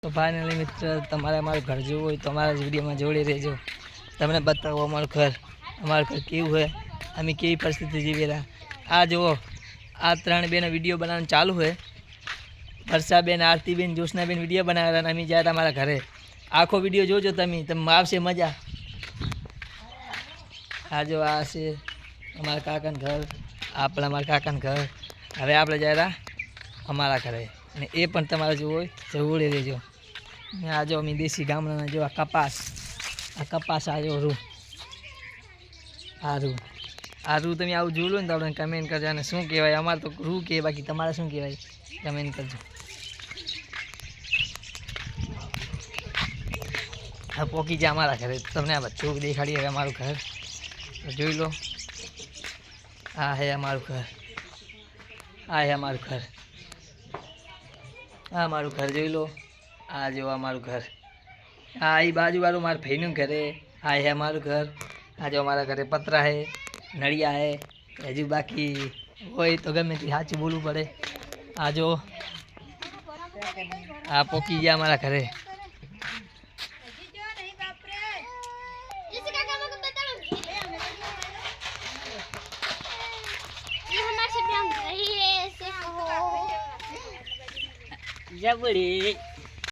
તો ફાઇનલી મિત્ર, તમારે અમારું ઘર જોવું હોય તો અમારા વિડીયોમાં જોડી રહેજો. તમને બતાવો અમારું ઘર કેવું હોય, અમે કેવી પરિસ્થિતિ જીવી રહ્યા. આ જુઓ, આ 3 બેનો વિડીયો બનાવવાનું ચાલુ હોય. વર્ષાબેન, આરતીબેન, જ્યોત્સનાબેન વિડીયો બનાવેલા અને અમે ગયા તમારા ઘરે. આખો વિડીયો જોજો તમે આવશે મજા. આ જો આ છે અમારા કાકાનું ઘર, આપણે અમારા કાકાનું ઘર. હવે આપણે જયા અમારા ઘરે, અને એ પણ તમારે જોવું હોય જરૂર રહેજો. આ જો અમે દેશી ગામડાના જો આ કપાસ આ જો રૂ તમે આવું જોયું ને તો આપણે કમેન્ટ કરજો. અને શું કહેવાય, અમારે તો રૂ કહેવાય, બાકી તમારે શું કહેવાય કમેન્ટ કરજો. હા, પોકી જાય અમારા ઘરે. તમને આ બધું દેખાડીએ હવે અમારું ઘર જોઈ લો. આ હે અમારું ઘર, અમારું ઘર જોઈ લો. આ જો અમારું ઘર, આ એ બાજુવાળું મારા ભાઈનું ઘરે. આ હે અમારું ઘર. આ જો અમારા ઘરે પતરા હે, નળિયા હે. હજુ બાકી હોય તો ગમે તે સાચું બોલવું પડે. આ જો આ પોકી ગયા અમારા ઘરે. જબડી